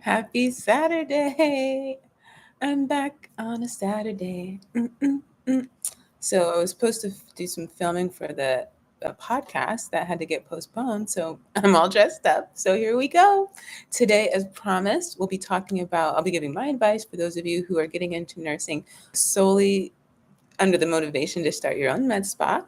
Happy Saturday. I'm back on a Saturday. Mm. So I was supposed to do some filming for the podcast that had to get postponed. So I'm all dressed up. So here we go. Today, as promised, I'll be giving my advice for those of you who are getting into nursing solely under the motivation to start your own med spa.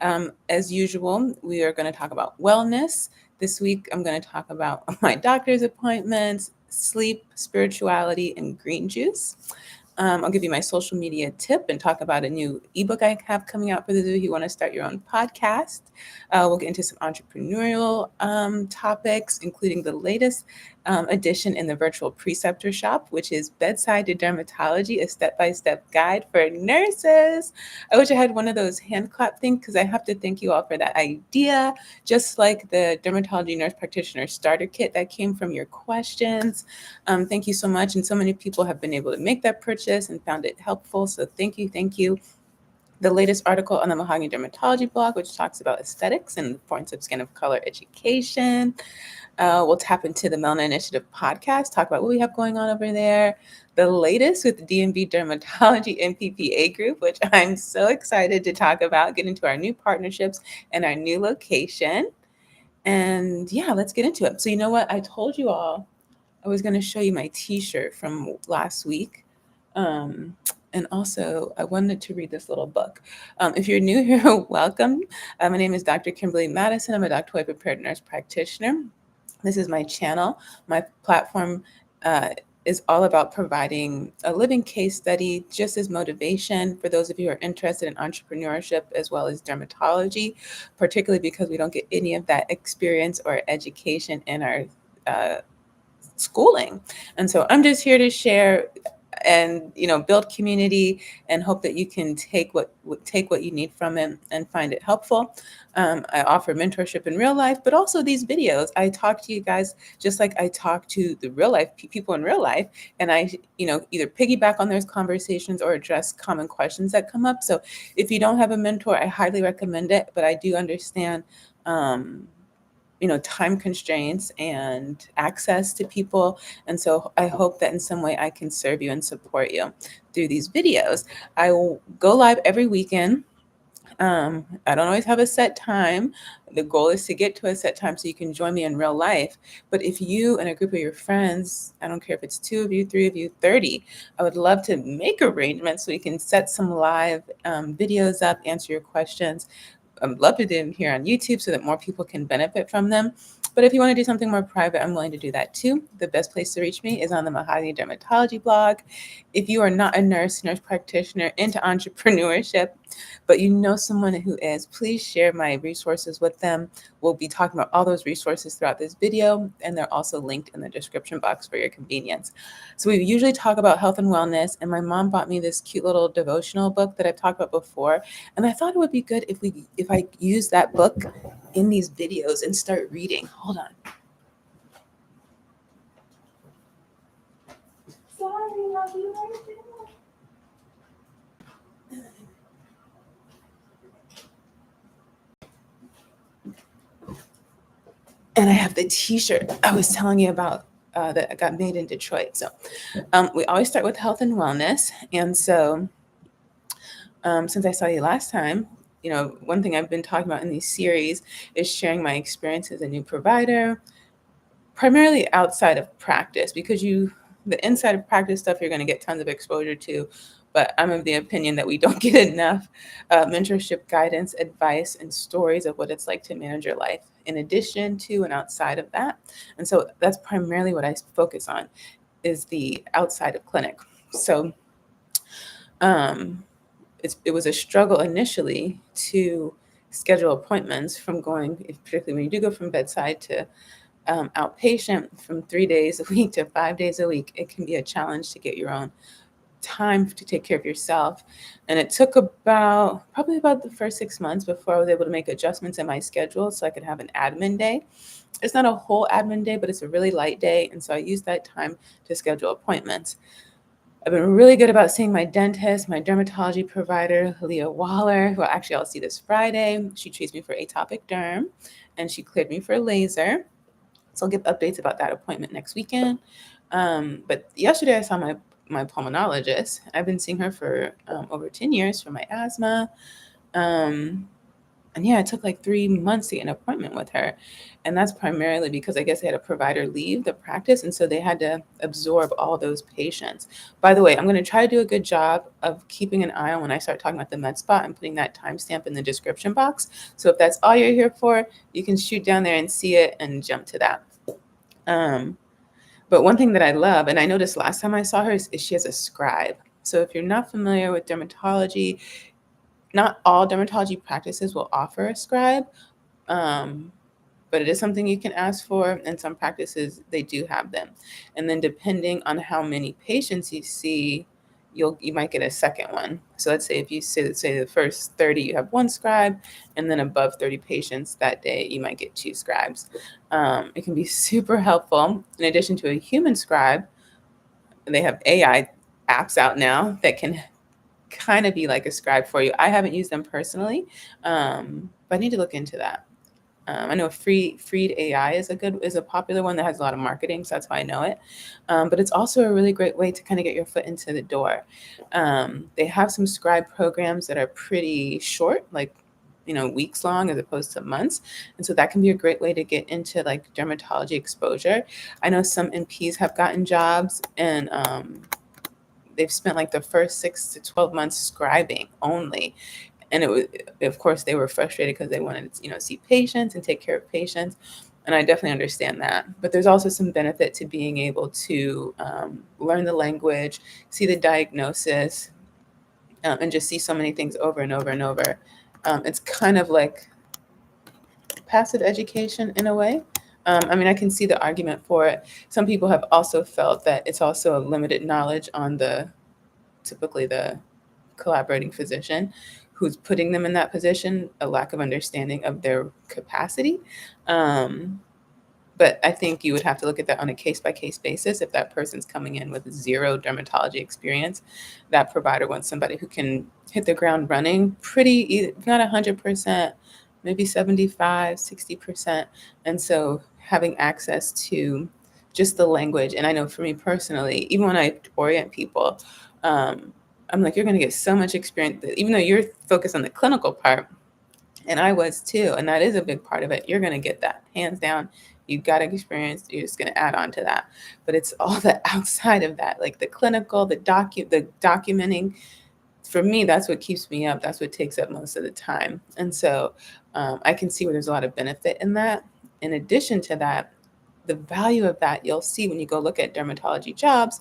As usual, we are going to talk about wellness. This week, I'm going to talk about my doctor's appointments, sleep, spirituality, and green juice. I'll give you my social media tip and talk about a new ebook I have coming out for those of you who want to start your own podcast. We'll get into some entrepreneurial topics, including the latest edition in the virtual Preceptor shop, which is Bedside Dermatology, a step-by-step guide for nurses. I wish I had one of those hand clap things because I have to thank you all for that idea, just like the dermatology nurse practitioner starter kit that came from your questions. Thank you so much. And so many people have been able to make that purchase and found it helpful. So thank you. Thank you. The latest article on the Mahogany Dermatology blog, which talks about aesthetics and the importance of skin of color education. We'll tap into the Melanin Initiative podcast, talk about what we have going on over there. The latest with the DMV Dermatology MPPA group, which I'm so excited to talk about, get into our new partnerships and our new location. And yeah, let's get into it. So you know what? I told you all I was going to show you my t-shirt from last week. And also, I wanted to read this little book. If you're new here, welcome. My name is Dr. Kimberly Madison. I'm a doctorally prepared nurse practitioner. This is my channel. My platform is all about providing a living case study just as motivation for those of you who are interested in entrepreneurship as well as dermatology, particularly because we don't get any of that experience or education in our schooling. And so I'm just here to share and build community and hope that you can take what you need from it and find it helpful. I offer mentorship in real life, but also these videos. I talk to you guys just like I talk to the real life people in real life, and I either piggyback on those conversations or address common questions that come up. So if you don't have a mentor, I highly recommend it, but I do understand time constraints and access to people. And so I hope that in some way I can serve you and support you through these videos. I will go live every weekend. I don't always have a set time. The goal is to get to a set time so you can join me in real life. But if you and a group of your friends, I don't care if it's 2 of you, 3 of you, 30, I would love to make arrangements so we can set some live videos up, answer your questions. I'd love to do them here on YouTube so that more people can benefit from them. But if you want to do something more private, I'm willing to do that too. The best place to reach me is on the Mahogany Dermatology blog. If you are not a nurse practitioner into entrepreneurship, but you know someone who is, please share my resources with them. We'll be talking about all those resources throughout this video, and they're also linked in the description box for your convenience. So we usually talk about health and wellness, and my mom bought me this cute little devotional book that I've talked about before, and I thought it would be good if I use that book in these videos and start reading. Hold on. Sorry, I'll be right there. And I have the t-shirt I was telling you about that got made in Detroit. So we always start with health and wellness. And so since I saw you last time, one thing I've been talking about in these series is sharing my experience as a new provider, primarily outside of practice, because the inside of practice stuff you're going to get tons of exposure to. But I'm of the opinion that we don't get enough mentorship, guidance, advice, and stories of what it's like to manage your life in addition to and outside of that. And so that's primarily what I focus on, is the outside of clinic. So it was a struggle initially to schedule appointments from going, particularly when you do go from bedside to outpatient, from 3 days a week to 5 days a week. It can be a challenge to get your own time to take care of yourself. And it took probably about the first 6 months before I was able to make adjustments in my schedule so I could have an admin day. It's not a whole admin day, but it's a really light day. And so I used that time to schedule appointments. I've been really good about seeing my dentist, my dermatology provider, Leah Waller, who actually I'll see this Friday. She treats me for atopic derm, and she cleared me for laser. So I'll give updates about that appointment next weekend. But yesterday I saw my pulmonologist. I've been seeing her for over 10 years for my asthma. And yeah, it took like 3 months to get an appointment with her. And that's primarily because I guess they had a provider leave the practice. And so they had to absorb all those patients. By the way, I'm going to try to do a good job of keeping an eye on when I start talking about the Medspa and putting that timestamp in the description box. So if that's all you're here for, you can shoot down there and see it and jump to that. But one thing that I love, and I noticed last time I saw her, is she has a scribe. So if you're not familiar with dermatology, not all dermatology practices will offer a scribe, but it is something you can ask for, and some practices, they do have them. And then depending on how many patients you see, you might get a second one. So let's say if you say the first 30, you have one scribe, and then above 30 patients that day, you might get two scribes. It can be super helpful. In addition to a human scribe, they have AI apps out now that can kind of be like a scribe for you. I haven't used them personally, but I need to look into that. I know Freed AI is a popular one that has a lot of marketing, so that's why I know it. But it's also a really great way to kind of get your foot into the door. They have some scribe programs that are pretty short, like weeks long as opposed to months, and so that can be a great way to get into like dermatology exposure. I know some NPs have gotten jobs and they've spent like the first 6 to 12 months scribing only, and it was, of course, they were frustrated because they wanted to see patients and take care of patients, and I definitely understand that. But there's also some benefit to being able to learn the language, see the diagnosis, and just see so many things over and over and over. It's kind of like passive education in a way. I mean, I can see the argument for it. Some people have also felt that it's also a limited knowledge on typically the collaborating physician who's putting them in that position, a lack of understanding of their capacity. But I think you would have to look at that on a case-by-case basis. If that person's coming in with zero dermatology experience, that provider wants somebody who can hit the ground running pretty, not 100%, maybe 75, 60%. And so having access to just the language, and I know for me personally, even when I orient people, I'm like, you're going to get so much experience, even though you're focused on the clinical part, and I was too, and that is a big part of it. You're going to get that hands down. You got experience. You're just going to add on to that. But it's all the outside of that, like the clinical, the documenting. For me, that's what keeps me up. That's what takes up most of the time. And so I can see where there's a lot of benefit in that. In addition to that, the value of that you'll see when you go look at dermatology jobs.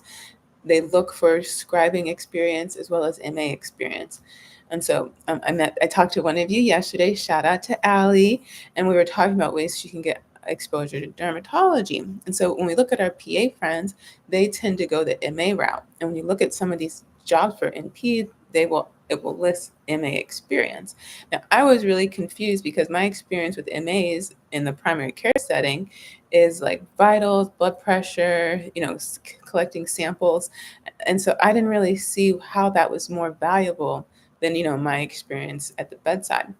They look for scribing experience as well as MA experience. And so I talked to one of you yesterday, shout out to Allie, and we were talking about ways she can get exposure to dermatology. And so when we look at our PA friends, they tend to go the MA route. And when you look at some of these jobs for NP, it will list MA experience. Now, I was really confused because my experience with MAs in the primary care setting is like vitals, blood pressure, collecting samples. And so I didn't really see how that was more valuable than, my experience at the bedside.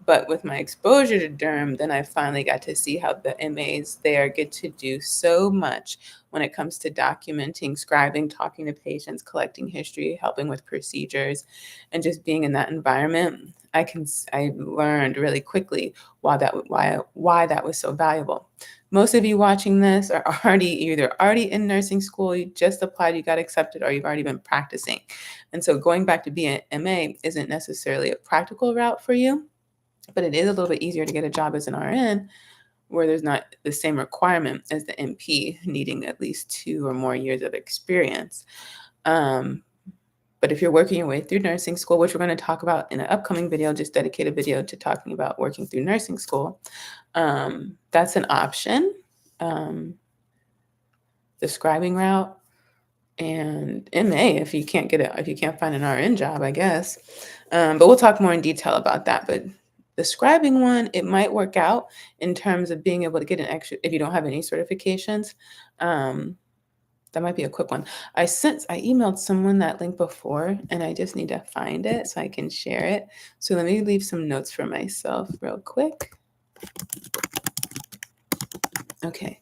But with my exposure to derm, then I finally got to see how the MAs there get to do so much when it comes to documenting, scribing, talking to patients, collecting history, helping with procedures, and just being in that environment. I learned really quickly why that was so valuable. Most of you watching this are either already in nursing school, you just applied, you got accepted, or you've already been practicing. And so going back to being an MA isn't necessarily a practical route for you, but it is a little bit easier to get a job as an RN where there's not the same requirement as the NP needing at least 2 or more years of experience. But if you're working your way through nursing school, which we're going to talk about in an upcoming video, just dedicate a video to talking about working through nursing school, that's an option. The scribing route and MA if you can't find an RN job, I guess. But we'll talk more in detail about that. But the scribing one, it might work out in terms of being able to get an extra if you don't have any certifications. That might be a quick one. I emailed someone that link before, and I just need to find it so I can share it. So let me leave some notes for myself real quick. Okay.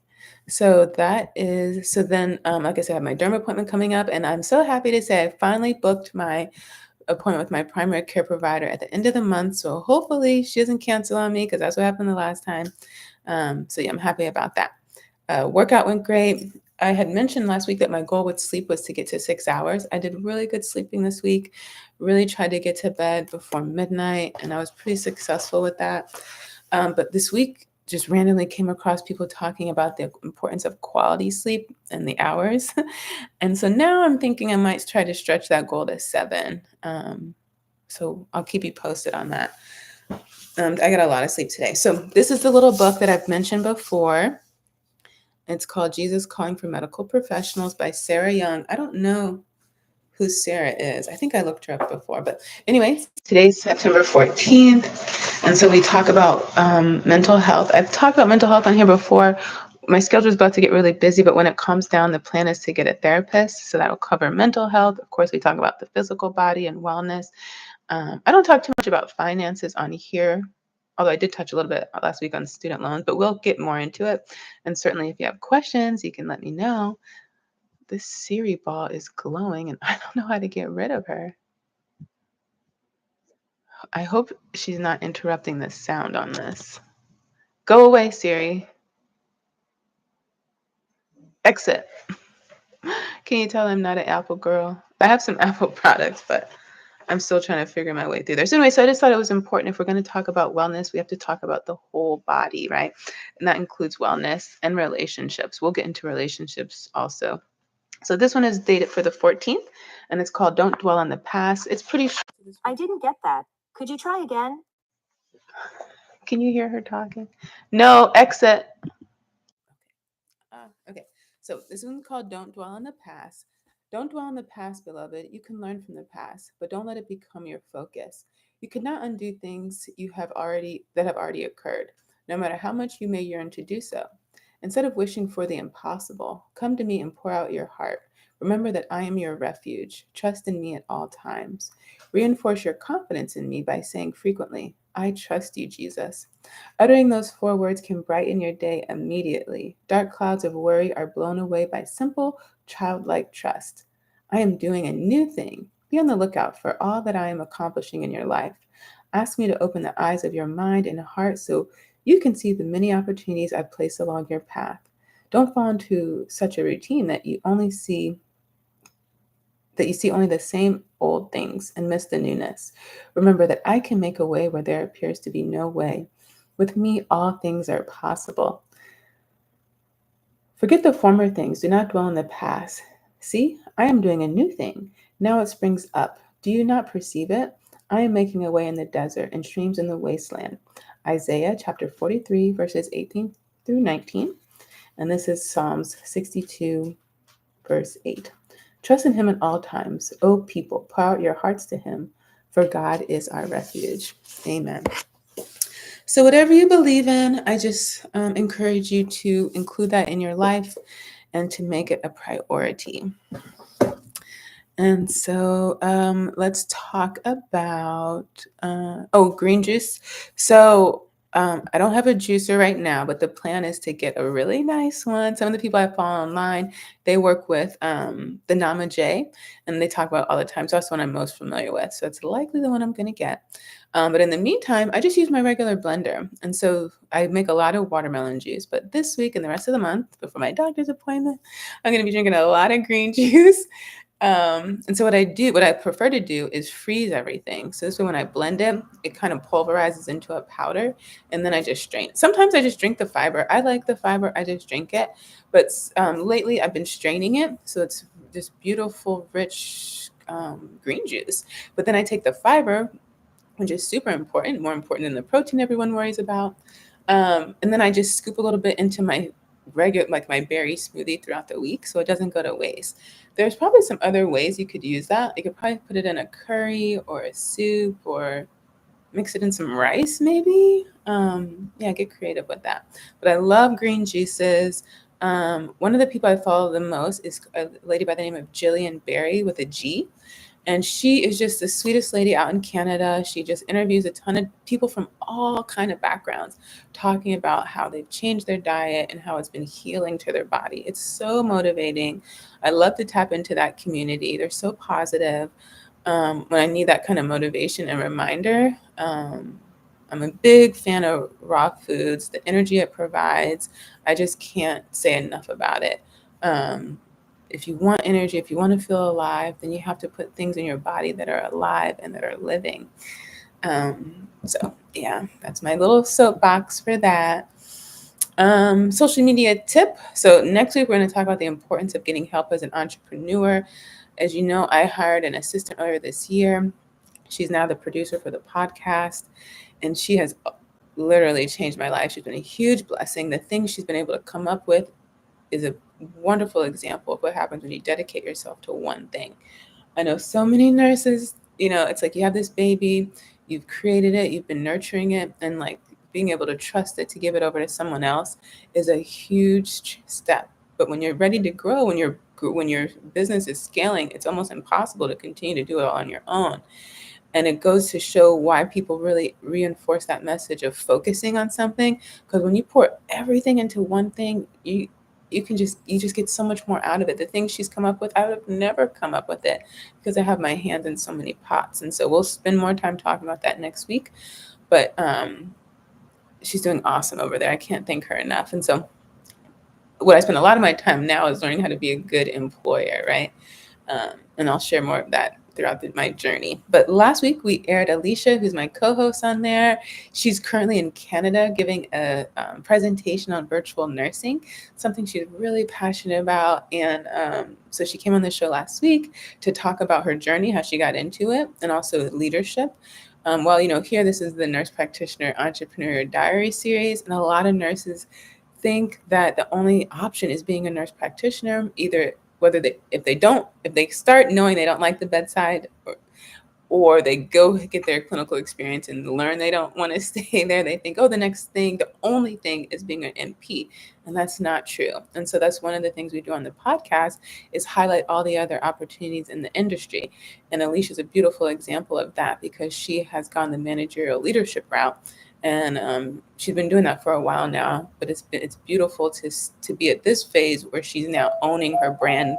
So that is, so then, like I said, I have my derm appointment coming up, and I'm so happy to say I finally booked my appointment with my primary care provider at the end of the month. So hopefully she doesn't cancel on me because that's what happened the last time. So yeah, I'm happy about that. Workout went great. I had mentioned last week that my goal with sleep was to get to 6 hours. I did really good sleeping this week, really tried to get to bed before midnight, and I was pretty successful with that. But this week, just randomly came across people talking about the importance of quality sleep and the hours. And so now I'm thinking I might try to stretch that goal to 7. So I'll keep you posted on that. I got a lot of sleep today. So this is the little book that I've mentioned before. It's called Jesus Calling for Medical Professionals by Sarah Young. I don't know who Sarah is. I think I looked her up before. But anyway, today's September 14th. And so we talk about mental health. I've talked about mental health on here before. My schedule is about to get really busy, but when it comes down, the plan is to get a therapist. So that'll cover mental health. Of course, we talk about the physical body and wellness. I don't talk too much about finances on here, although I did touch a little bit last week on student loans, but we'll get more into it. And certainly if you have questions, you can let me know. This Siri ball is glowing and I don't know how to get rid of her. I hope she's not interrupting the sound on this. Go away, Siri. Exit. Can you tell I'm not an Apple girl? I have some Apple products, but I'm still trying to figure my way through there. So anyway, so I just thought it was important. If we're going to talk about wellness, we have to talk about the whole body, right? And that includes wellness and relationships. We'll get into relationships also. So this one is dated for the 14th, and it's called Don't Dwell on the Past. It's pretty short. I didn't get that. Could you try again? Can you hear her talking? No, exit. Okay, so this one's called Don't Dwell on the Past. Don't dwell on the past, beloved. You can learn from the past, but don't let it become your focus. You cannot undo things that have already occurred, no matter how much you may yearn to do so. Instead of wishing for the impossible, come to me and pour out your heart. Remember that I am your refuge. Trust in me at all times. Reinforce your confidence in me by saying frequently, I trust you, Jesus. Uttering those 4 words can brighten your day immediately. Dark clouds of worry are blown away by simple, childlike trust. I am doing a new thing. Be on the lookout for all that I am accomplishing in your life. Ask me to open the eyes of your mind and heart so you can see the many opportunities I've placed along your path. Don't fall into such a routine that you see only the same old things and miss the newness. Remember that I can make a way where there appears to be no way. With me, all things are possible. Forget the former things. Do not dwell on the past. See, I am doing a new thing. Now it springs up. Do you not perceive it? I am making a way in the desert and streams in the wasteland. Isaiah chapter 43, verses 18 through 19. And this is Psalms 62, verse 8. Trust in him at all times. O people, pour out your hearts to him, for God is our refuge. Amen. So, whatever you believe in, I just encourage you to include that in your life and to make it a priority. And so let's talk about, green juice. So I don't have a juicer right now, but the plan is to get a really nice one. Some of the people I follow online, they work with the Nama J, and they talk about it all the time. So that's the one I'm most familiar with. So it's likely the one I'm going to get. But in the meantime, I just use my regular blender. And so I make a lot of watermelon juice. But this week and the rest of the month, before my doctor's appointment, I'm going to be drinking a lot of green juice. And so what I prefer to do is freeze everything. So this way when I blend it, it kind of pulverizes into a powder and then I just strain. Sometimes I just drink the fiber. I like the fiber. I just drink it. But lately I've been straining it. So it's this beautiful, rich green juice. But then I take the fiber, which is super important, more important than the protein everyone worries about. And then I just scoop a little bit into my my berry smoothie throughout the week so it doesn't go to waste. There's probably some other ways you could use that. You could probably put it in a curry or a soup or mix it in some rice maybe. Yeah, get creative with that. But I love green juices. One of the people I follow the most is a lady by the name of Jillian Berry with a G. And she is just the sweetest lady out in Canada. She just interviews a ton of people from all kind of backgrounds, talking about how they've changed their diet and how it's been healing to their body. It's so motivating. I love to tap into that community. They're so positive. When I need that kind of motivation and reminder, I'm a big fan of raw foods, the energy it provides. I just can't say enough about it. Um, if you want energy, if you want to feel alive, then you have to put things in your body that are alive and that are living. So, yeah, that's my little soapbox for that. Social media tip. So, next week, we're going to talk about the importance of getting help as an entrepreneur. As you know, I hired an assistant earlier this year. She's now the producer for the podcast, and she has literally changed my life. She's been a huge blessing. The things she's been able to come up with is a wonderful example of what happens when you dedicate yourself to one thing. I know so many nurses, it's like you have this baby, you've created it, you've been nurturing it, and like being able to trust it to give it over to someone else is a huge step. But when you're ready to grow, when your business is scaling, it's almost impossible to continue to do it all on your own. And it goes to show why people really reinforce that message of focusing on something. Because when you pour everything into one thing, you just get so much more out of it. The things she's come up with, I would have never come up with it because I have my hands in so many pots. And so we'll spend more time talking about that next week. But she's doing awesome over there. I can't thank her enough. And so what I spend a lot of my time now is learning how to be a good employer, right? And I'll share more of that throughout my journey. But last week we aired Alicia, who's my co-host on there. She's currently in Canada giving a presentation on virtual nursing, something she's really passionate about. And so she came on the show last week to talk about her journey, how she got into it, and also leadership. Here this is the Nurse Practitioner Entrepreneur Diary series, and a lot of nurses think that the only option is being a nurse practitioner, either if they start knowing they don't like the bedside, or they go get their clinical experience and learn they don't want to stay there, they think, oh, the only thing is being an NP. And that's not true. And so that's one of the things we do on the podcast is highlight all the other opportunities in the industry. And Alicia's a beautiful example of that because she has gone the managerial leadership route. And she's been doing that for a while now, but it's beautiful to be at this phase where she's now owning her brand.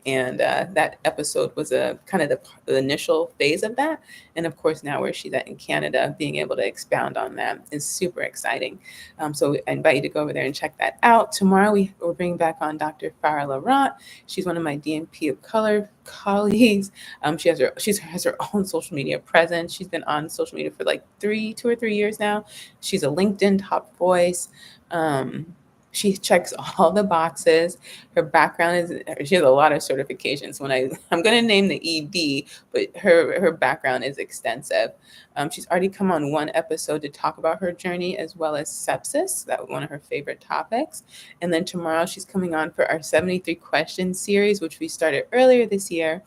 And that episode was a kind of the initial phase of that. And of course, now where she's at in Canada, being able to expound on that is super exciting. So I invite you to go over there and check that out. Tomorrow, we're bringing back on Dr. Farah Laurent. She's one of my DMP of color colleagues. She has her own social media presence. She's been on social media for like 2 or 3 years now. She's a LinkedIn top voice. She checks all the boxes. Her background she has a lot of certifications. I'm going to name the ED, but her background is extensive. She's already come on one episode to talk about her journey as well as sepsis. That was one of her favorite topics. And then tomorrow she's coming on for our 73 questions series, which we started earlier this year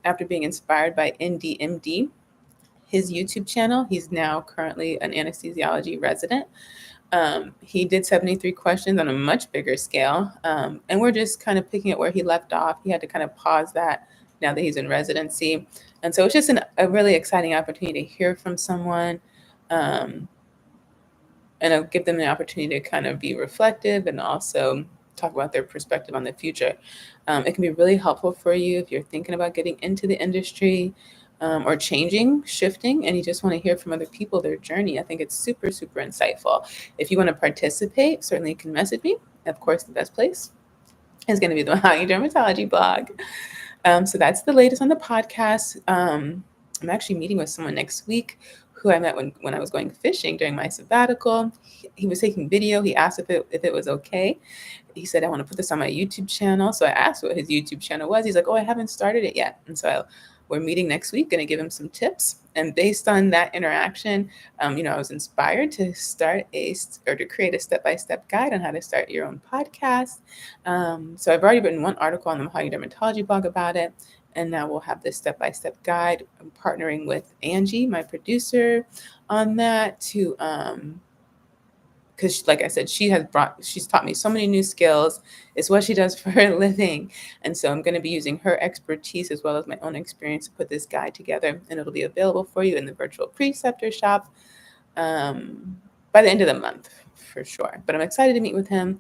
after being inspired by NDMD, his YouTube channel. He's now currently an anesthesiology resident. He did 73 questions on a much bigger scale. And we're just kind of picking up where he left off. He had to kind of pause that now that he's in residency. And so it's just a really exciting opportunity to hear from someone um, and I'll give them the opportunity to kind of be reflective and also talk about their perspective on the future. It can be really helpful for you if you're thinking about getting into the industry or shifting, and you just want to hear from other people, their journey. I think it's super, super insightful. If you want to participate, certainly you can message me. Of course, the best place is going to be the Mahogany Dermatology blog. So that's the latest on the podcast. I'm actually meeting with someone next week who I met when I was going fishing during my sabbatical. He was taking video. He asked if it was okay. He said, I want to put this on my YouTube channel. So I asked what his YouTube channel was. He's like, oh, I haven't started it yet. And so we're meeting next week, going to give him some tips. And based on that interaction, I was inspired to to create a step-by-step guide on how to start your own podcast. So I've already written one article on the Mahogany Dermatology blog about it. And now we'll have this step-by-step guide. I'm partnering with Angie, my producer, on that to because like I said, she's taught me so many new skills. It's what she does for a living. And so I'm going to be using her expertise as well as my own experience to put this guide together, and it'll be available for you in the virtual Preceptor shop by the end of the month for sure. But I'm excited to meet with him.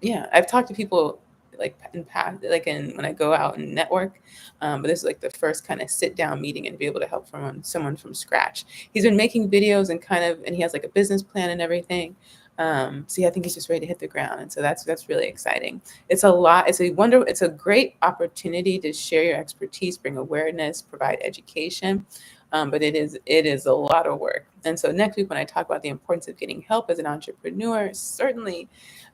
Yeah, I've talked to people like in past, like in when I go out and network. But this is like the first kind of sit down meeting and be able to help someone from scratch. He's been making videos and he has like a business plan and everything. So yeah, I think he's just ready to hit the ground, and so that's really exciting. It's a lot. It's a great opportunity to share your expertise, bring awareness, provide education. But it is a lot of work. And so next week, when I talk about the importance of getting help as an entrepreneur, certainly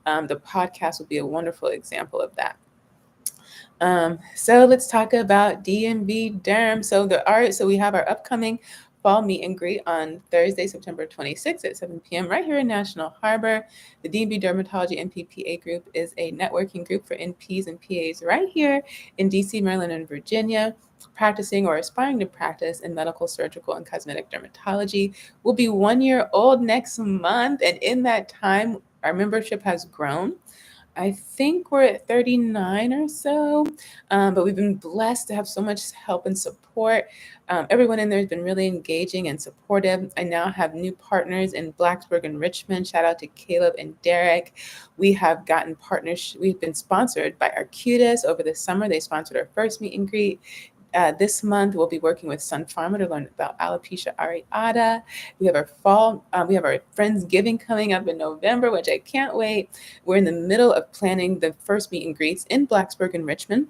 the podcast will be a wonderful example of that. So let's talk about DMV Derm. So we have our upcoming fall meet and greet on Thursday, September 26th at 7 p.m. right here in National Harbor. The DMV Dermatology NPPA group is a networking group for NPs and PAs right here in DC, Maryland, and Virginia, practicing or aspiring to practice in medical, surgical, and cosmetic dermatology. We'll be 1 year old next month, and in that time, our membership has grown. I think we're at 39 or so, but we've been blessed to have so much help and support. Everyone in there has been really engaging and supportive. I now have new partners in Blacksburg and Richmond. Shout out to Caleb and Derek. We have gotten partners. We've been sponsored by Arcutis over the summer. They sponsored our first meet and greet. This month, we'll be working with Sun Pharma to learn about alopecia areata. We have our Friendsgiving coming up in November, which I can't wait. We're in the middle of planning the first meet and greets in Blacksburg and Richmond.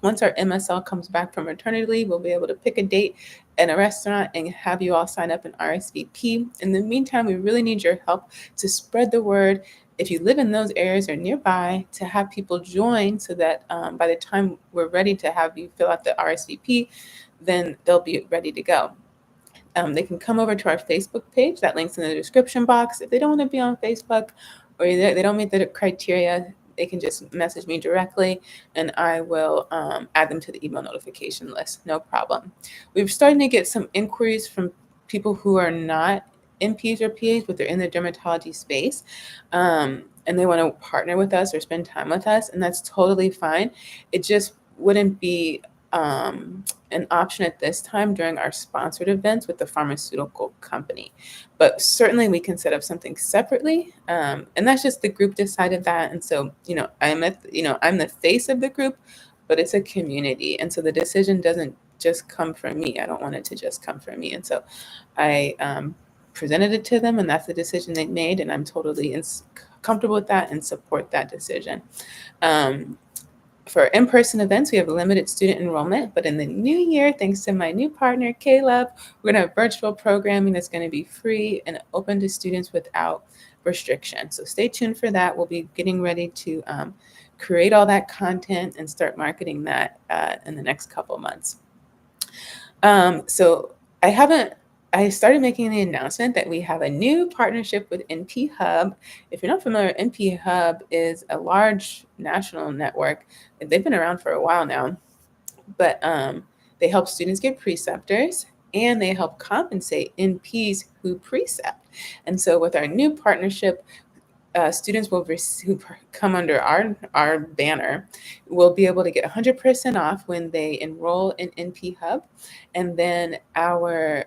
Once our MSL comes back from maternity leave, we'll be able to pick a date in a restaurant and have you all sign up and RSVP. In the meantime, we really need your help to spread the word. If you live in those areas or nearby, to have people join so that by the time we're ready to have you fill out the RSVP, then they'll be ready to go. They can come over to our Facebook page. That link's in the description box. If they don't want to be on Facebook or they don't meet the criteria, they can just message me directly and I will add them to the email notification list. No problem. We're starting to get some inquiries from people who are not NPs or PAs, but they're in the dermatology space. And they want to partner with us or spend time with us. And that's totally fine. It just wouldn't be an option at this time during our sponsored events with the pharmaceutical company. But certainly we can set up something separately. And that's just the group decided that. And so, I'm the face of the group, but it's a community. And so the decision doesn't just come from me. I don't want it to just come from me. And so I presented it to them, and that's the decision they made. And I'm totally comfortable with that and support that decision. For in-person events, we have limited student enrollment, but in the new year, thanks to my new partner, Caleb, we're going to have virtual programming that's going to be free and open to students without restriction. So stay tuned for that. We'll be getting ready to create all that content and start marketing that in the next couple months. So I started making the announcement that we have a new partnership with NP Hub. If you're not familiar, NP Hub is a large national network. They've been around for a while now, but they help students get preceptors and they help compensate NPs who precept. And so with our new partnership, students who come under our banner will be able to get 100% off when they enroll in NP Hub, and then our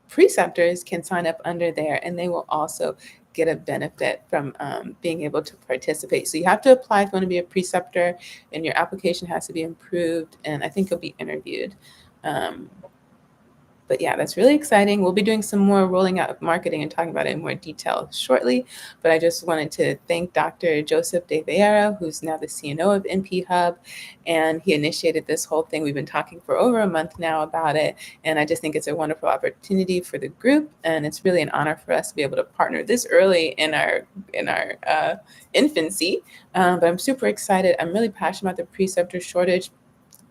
preceptors can sign up under there, and they will also get a benefit from being able to participate. So you have to apply if you want to be a preceptor, and your application has to be improved, and I think you'll be interviewed. But yeah, that's really exciting. We'll be doing some more rolling out of marketing and talking about it in more detail shortly. But I just wanted to thank Dr. Joseph De Vieira, who's now the CNO of NP Hub. And he initiated this whole thing. We've been talking for over a month now about it. And I just think it's a wonderful opportunity for the group. And it's really an honor for us to be able to partner this early in our infancy. But I'm super excited. I'm really passionate about the preceptor shortage.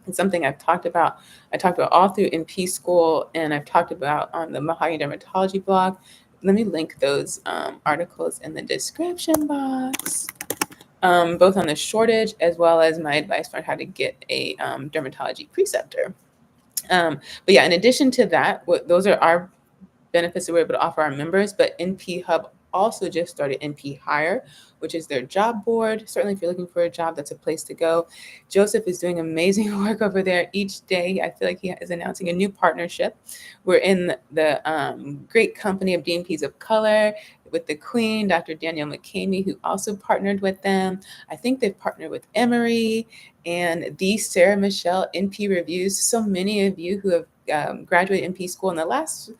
It's something I've talked about. I talked about all through NP school, and I've talked about on the Mahogany Dermatology blog. Let me link those articles in the description box, both on the shortage as well as my advice on how to get a dermatology preceptor. But yeah, in addition to that, those are our benefits that we're able to offer our members. But NP Hub also just started NP Hire, which is their job board. Certainly, if you're looking for a job, that's a place to go. Joseph is doing amazing work over there each day. I feel like he is announcing a new partnership. We're in the great company of DMPs of color with the Queen, Dr. Danielle McCamey, who also partnered with them. I think they've partnered with Emory and the Sarah Michelle NP Reviews. So many of you who have graduated NP school in the last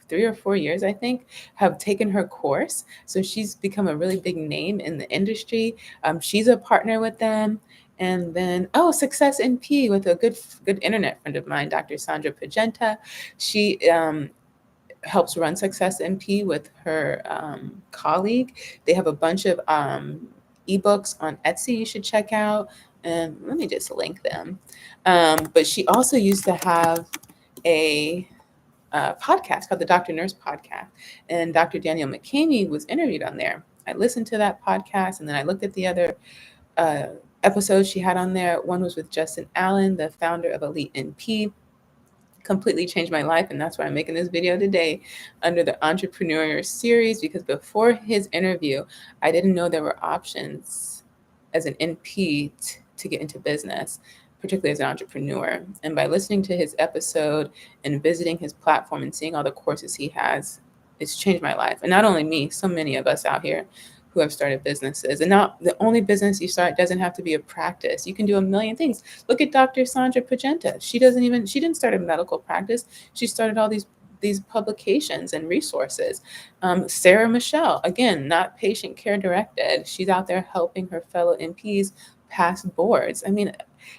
3 or 4 years, I think, have taken her course. So she's become a really big name in the industry. She's a partner with them. And then, Success NP with a good internet friend of mine, Dr. Sandra Pagenta. She helps run Success NP with her colleague. They have a bunch of ebooks on Etsy you should check out. And let me just link them. But she also used to have a podcast called the Dr. Nurse Podcast. And Dr. Danielle McCamey was interviewed on there. I listened to that podcast and then I looked at the other uh, episodes she had on there. One was with Justin Allen, the founder of Elite NP. Completely changed my life, and that's why I'm making this video today under the Entrepreneur series, because before his interview, I didn't know there were options as an NP to get into business, particularly as an entrepreneur. And by listening to his episode and visiting his platform and seeing all the courses he has, it's changed my life. And not only me, so many of us out here who have started businesses. And not the only business you start doesn't have to be a practice. You can do a million things. Look at Dr. Sandra Pagenta. She didn't start a medical practice. She started all these publications and resources. Sarah Michelle, again, not patient care directed. She's out there helping her fellow NPs pass boards. I mean,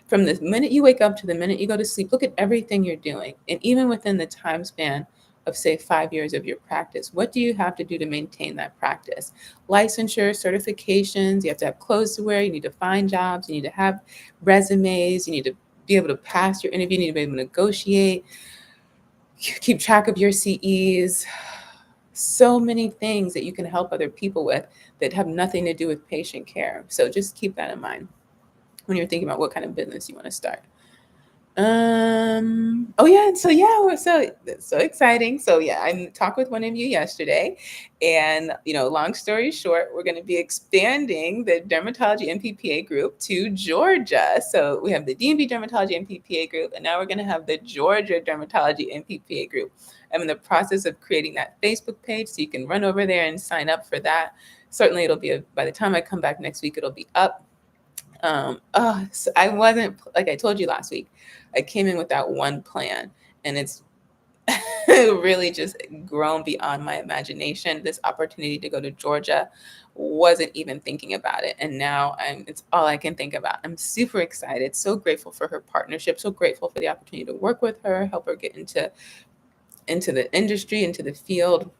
from the minute you wake up to the minute you go to sleep, look at everything you're doing. And even within the time span of, say, 5 years of your practice, what do you have to do to maintain that practice? Licensure, certifications, you have to have clothes to wear, you need to find jobs, you need to have resumes, you need to be able to pass your interview, you need to be able to negotiate, keep track of your CEs. So many things that you can help other people with that have nothing to do with patient care. So just keep that in mind when you're thinking about what kind of business you want to start. Oh yeah, so yeah, we're so exciting. So yeah, I talked with one of you yesterday, and long story short, we're going to be expanding the dermatology MPPA group to Georgia. So we have the DMV Dermatology MPPA group, and now we're going to have the Georgia Dermatology MPPA group. I'm in the process of creating that Facebook page, so you can run over there and sign up for that. Certainly, it'll be by the time I come back next week, it'll be up. So I wasn't, like I told you last week, I came in with that one plan, and it's really just grown beyond my imagination. This opportunity to go to Georgia, wasn't even thinking about it, and now it's all I can think about. I'm super excited, so grateful for her partnership, so grateful for the opportunity to work with her, help her get into the industry, into the field.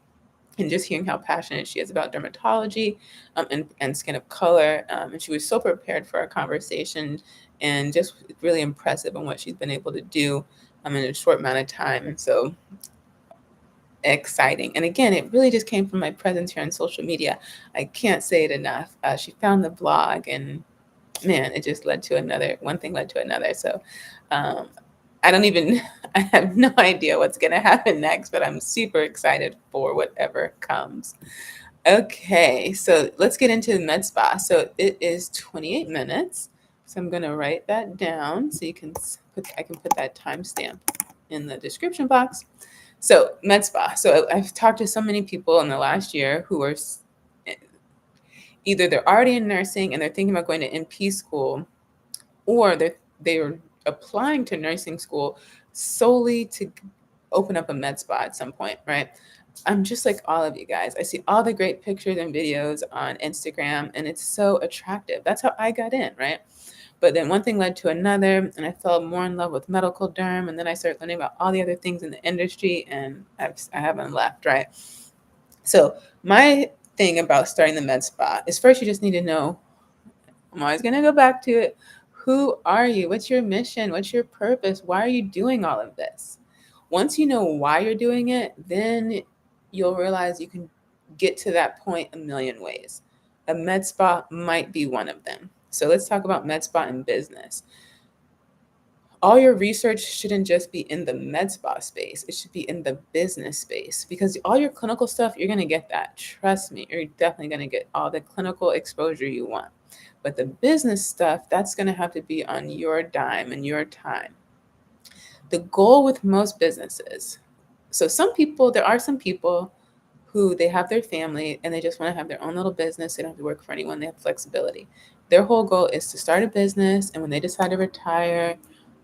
And just hearing how passionate she is about dermatology and skin of color. And she was so prepared for our conversation, and just really impressive on what she's been able to do in a short amount of time. And so exciting. And again, it really just came from my presence here on social media. I can't say it enough. She found the blog, and man, it just led to one thing led to another. So um, I have no idea what's going to happen next, but I'm super excited for whatever comes. Okay, so let's get into the Medspa. So it is 28 minutes. So I'm going to write that down so I can put that timestamp in the description box. So Medspa. So I've talked to so many people in the last year who are either they're already in nursing and they're thinking about going to NP school, or they're applying to nursing school solely to open up a med spa at some point, right? I'm just like all of you guys. I see all the great pictures and videos on Instagram, and it's so attractive. That's how I got in, right? But then one thing led to another, and I fell more in love with medical derm, and then I started learning about all the other things in the industry, and I haven't left, right? So my thing about starting the med spa is, first you just need to know, I'm always going to go back to it. Who are you? What's your mission? What's your purpose? Why are you doing all of this? Once you know why you're doing it, then you'll realize you can get to that point a million ways. A med spa might be one of them. So let's talk about med spa and business. All your research shouldn't just be in the med spa space. It should be in the business space, because all your clinical stuff, you're going to get that. Trust me, you're definitely going to get all the clinical exposure you want. But the business stuff, that's going to have to be on your dime and your time. The goal with most businesses, so there are some people who they have their family and they just want to have their own little business. They don't have to work for anyone. They have flexibility. Their whole goal is to start a business, and when they decide to retire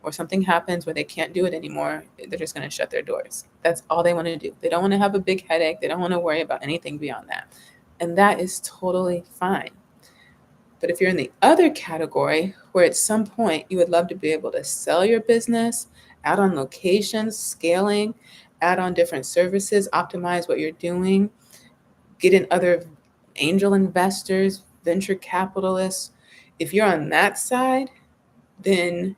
or something happens where they can't do it anymore, they're just going to shut their doors. That's all they want to do. They don't want to have a big headache. They don't want to worry about anything beyond that. And that is totally fine. But if you're in the other category, where at some point you would love to be able to sell your business, add on locations, scaling, add on different services, optimize what you're doing, get in other angel investors, venture capitalists. If you're on that side, then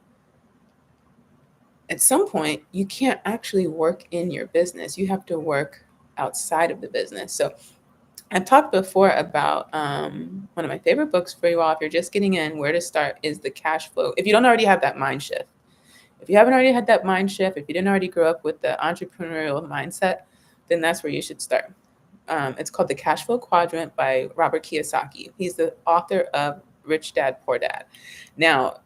at some point you can't actually work in your business. You have to work outside of the business. So I've talked before about one of my favorite books for you all. If you're just getting in, where to start is The Cash Flow. If you don't already have that mind shift, if you haven't already had that mind shift, if you didn't already grow up with the entrepreneurial mindset, then that's where you should start. It's called The Cash Flow Quadrant by Robert Kiyosaki. He's the author of Rich Dad, Poor Dad. Now,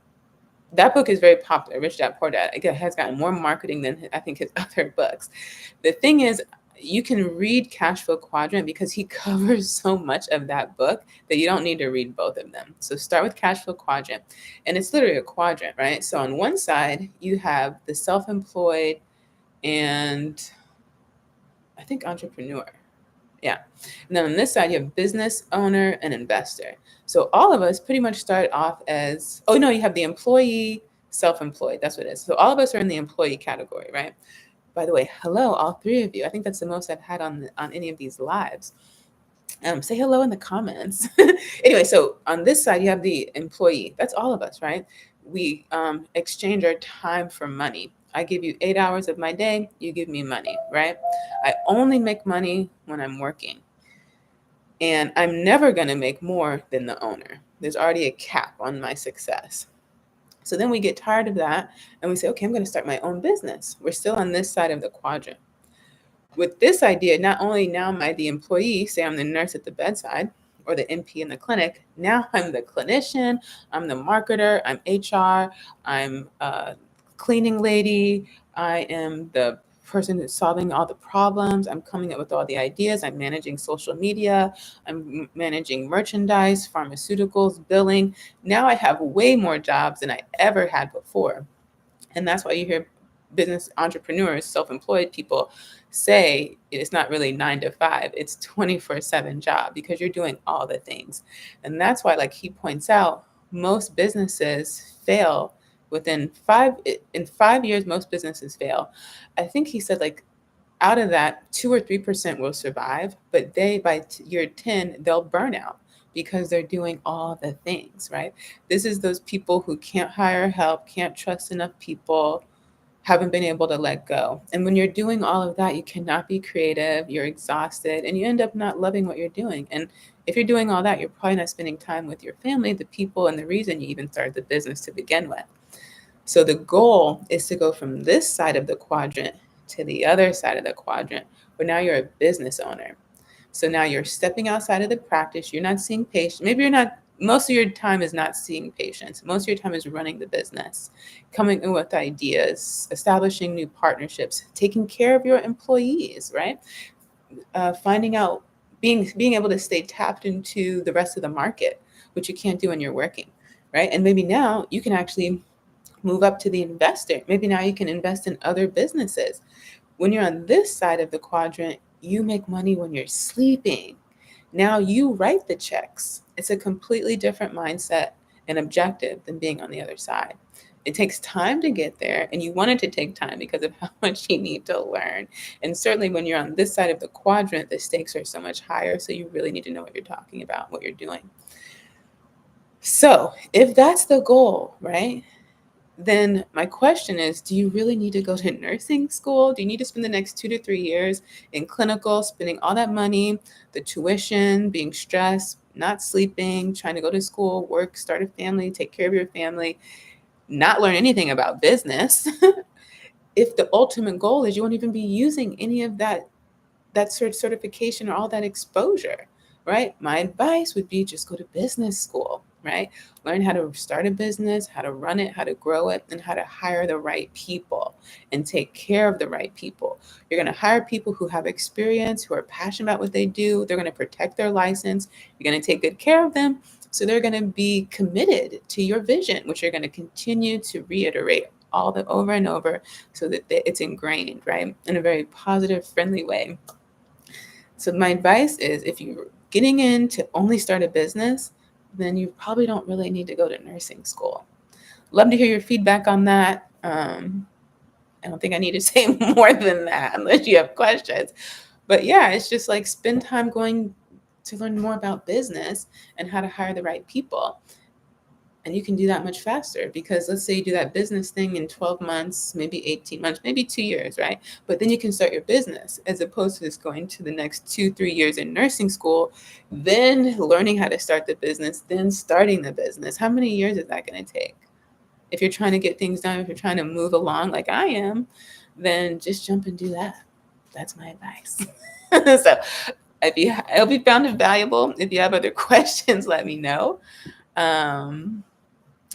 that book is very popular. Rich Dad, Poor Dad. It has gotten more marketing than I think his other books. The thing is, you can read Cash Flow Quadrant because he covers so much of that book that you don't need to read both of them. So start with Cash Flow Quadrant, and it's literally a quadrant, right? So on one side, you have the self-employed and I think entrepreneur. Yeah. And then on this side, you have business owner and investor. So all of us pretty much start off as, oh no, you have the employee, self-employed. That's what it is. So all of us are in the employee category, right? By the way, hello, all three of you. I think that's the most I've had on any of these lives. Say hello in the comments. Anyway, so on this side, you have the employee. That's all of us, right? We exchange our time for money. I give you 8 hours of my day, you give me money, right? I only make money when I'm working. And I'm never going to make more than the owner. There's already a cap on my success. So then we get tired of that and we say, okay, I'm going to start my own business. We're still on this side of the quadrant. With this idea, not only now am I the employee, say I'm the nurse at the bedside or the NP in the clinic, now I'm the clinician, I'm the marketer, I'm HR, I'm a cleaning lady, I am the person who's solving all the problems, I'm coming up with all the ideas, I'm managing social media, I'm managing merchandise, pharmaceuticals, billing. Now I have way more jobs than I ever had before. And that's why you hear business entrepreneurs, self-employed people say it's not really 9 to 5, it's 24/7 job, because you're doing all the things. And that's why, like he points out, most businesses fail in 5 years. Most businesses fail. I think he said, like, out of that 2 or 3% will survive, but by year 10 they'll burn out because they're doing all the things, right? This is those people who can't hire help, can't trust enough people, haven't been able to let go. And when you're doing all of that, you cannot be creative, you're exhausted, and you end up not loving what you're doing. And if you're doing all that, you're probably not spending time with your family, the people, and the reason you even started the business to begin with. So the goal is to go from this side of the quadrant to the other side of the quadrant, where now you're a business owner. So now you're stepping outside of the practice. You're not seeing patients. Maybe you're not, most of your time is not seeing patients. Most of your time is running the business, coming in with ideas, establishing new partnerships, taking care of your employees, right? Finding out, being able to stay tapped into the rest of the market, which you can't do when you're working, right? And maybe now you can actually move up to the investor. Maybe now you can invest in other businesses. When you're on this side of the quadrant, you make money when you're sleeping. Now you write the checks. It's a completely different mindset and objective than being on the other side. It takes time to get there, and you want it to take time because of how much you need to learn. And certainly when you're on this side of the quadrant, the stakes are so much higher. So you really need to know what you're talking about, what you're doing. So if that's the goal, right? Then my question is, do you really need to go to nursing school? Do you need to spend the next 2 to 3 years in clinical, spending all that money, the tuition, being stressed, not sleeping, trying to go to school, work, start a family, take care of your family? not learn anything about business if the ultimate goal is you won't even be using any of that certification or all that exposure, right? My advice would be just go to business school, right? Learn how to start a business, how to run it, how to grow it, and how to hire the right people and take care of the right people. You're going to hire people who have experience, who are passionate about what they do. They're going to protect their license. You're going to take good care of them. So they're going to be committed to your vision, which you're going to continue to reiterate all the over and over so that it's ingrained, right? In a very positive, friendly way. So my advice is if you're getting in to only start a business, then you probably don't really need to go to nursing school. Love to hear your feedback on that. I don't think I need to say more than that unless you have questions. But yeah, it's just like spend time going to learn more about business and how to hire the right people. And you can do that much faster because let's say you do that business thing in 12 months, maybe 18 months, maybe 2 years, right? But then you can start your business as opposed to just going to the next 2, 3 years in nursing school, then learning how to start the business, then starting the business. How many years is that going to take? If you're trying to get things done, if you're trying to move along like I am, then just jump and do that. That's my advice. So I hope you found it valuable. If you have other questions, let me know.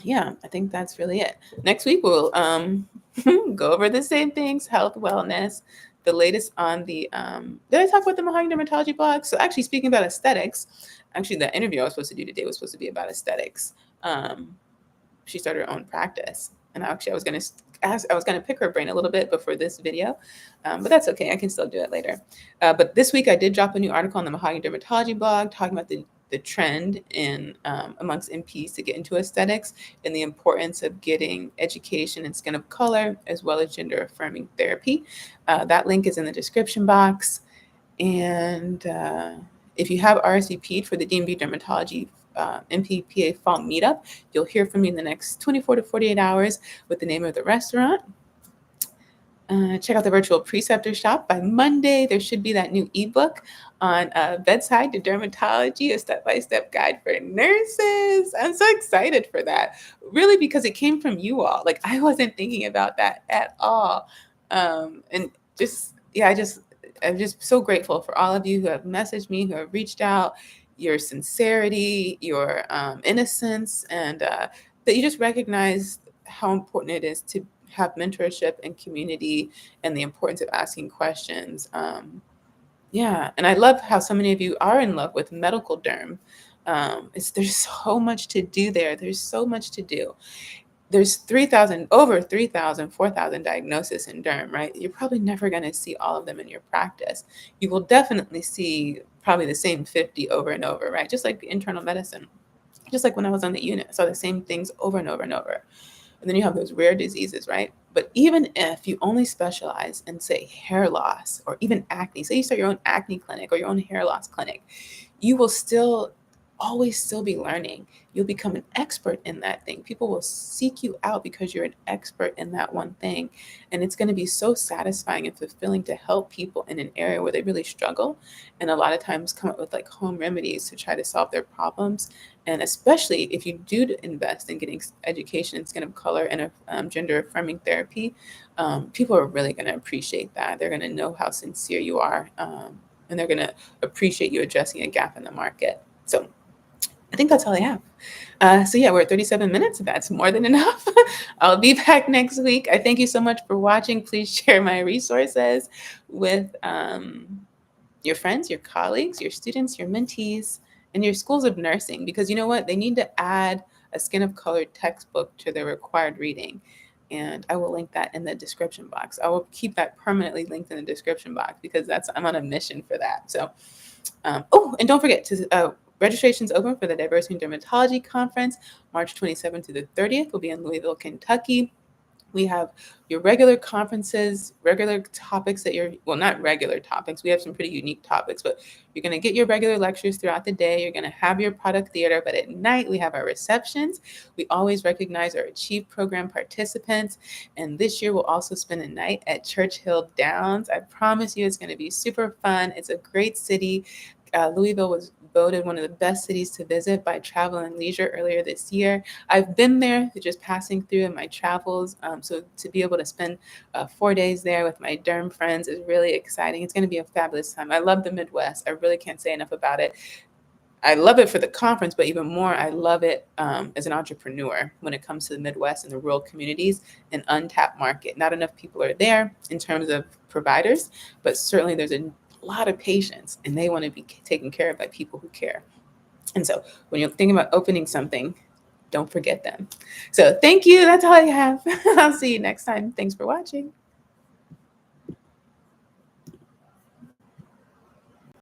Yeah, I think that's really it. Next week we'll go over the same things: health, wellness, the latest on the. Did I talk about the Mahogany Dermatology blog? So actually, speaking about aesthetics, actually the interview I was supposed to do today was supposed to be about aesthetics. She started her own practice, and actually I was gonna pick her brain a little bit before this video, but that's okay. I can still do it later. But this week I did drop a new article on the Mahogany Dermatology blog talking about the trend in amongst NPs to get into aesthetics and the importance of getting education in skin of color as well as gender affirming therapy. That link is in the description box. And if you have RSVP'd for the DMV Dermatology MPPA Fall Meetup, you'll hear from me in the next 24 to 48 hours with the name of the restaurant. Check out the virtual Preceptor shop. By Monday, there should be that new ebook on Bedside to Dermatology, a step-by-step guide for nurses. I'm so excited for that, really, because it came from you all. Like, I wasn't thinking about that at all. And just, yeah, I'm just so grateful for all of you who have messaged me, who have reached out, your sincerity, your innocence, and that you just recognize how important it is to have mentorship and community and the importance of asking questions. Yeah, and I love how so many of you are in love with medical derm. There's so much to do there. There's so much to do. There's 3,000, over 3,000, 4,000 diagnoses in derm, right? You're probably never going to see all of them in your practice. You will definitely see probably the same 50 over and over, right? Just like internal medicine. Just like when I was on the unit, I saw the same things over and over and over. And then you have those rare diseases, right? But even if you only specialize in, say, hair loss or even acne, say you start your own acne clinic or your own hair loss clinic, you will still always still be learning. You'll become an expert in that thing. People will seek you out because you're an expert in that one thing. And it's going to be so satisfying and fulfilling to help people in an area where they really struggle. And a lot of times come up with like home remedies to try to solve their problems. And especially if you do invest in getting education in skin of color and gender affirming therapy, people are really going to appreciate that. They're going to know how sincere you are. And they're going to appreciate you addressing a gap in the market. So I think that's all I have. So yeah, we're at 37 minutes. That's more than enough. I'll be back next week. I thank you so much for watching. Please share my resources with your friends, your colleagues, your students, your mentees, and your schools of nursing, because you know what? They need to add a skin of color textbook to their required reading. And I will link that in the description box. I will keep that permanently linked in the description box because I'm on a mission for that. So, and don't forget to registration's open for the Diversity in Dermatology Conference, March 27th to the 30th. We'll be in Louisville, Kentucky. We have your regular conferences, regular topics not regular topics. We have some pretty unique topics, but you're going to get your regular lectures throughout the day. You're going to have your product theater, but at night we have our receptions. We always recognize our Achieve program participants. And this year we'll also spend a night at Churchill Downs. I promise you it's going to be super fun. It's a great city. Louisville was voted one of the best cities to visit by Travel and Leisure earlier this year. I've been there just passing through in my travels. So to be able to spend 4 days there with my derm friends is really exciting. It's going to be a fabulous time. I love the Midwest. I really can't say enough about it. I love it for the conference, but even more, I love it as an entrepreneur when it comes to the Midwest and the rural communities, an untapped market. Not enough people are there in terms of providers, but certainly there's a lot of patients and they want to be taken care of by people who care. And so when you're thinking about opening something, don't forget them. So thank you. That's all I have. I'll see you next time. Thanks for watching.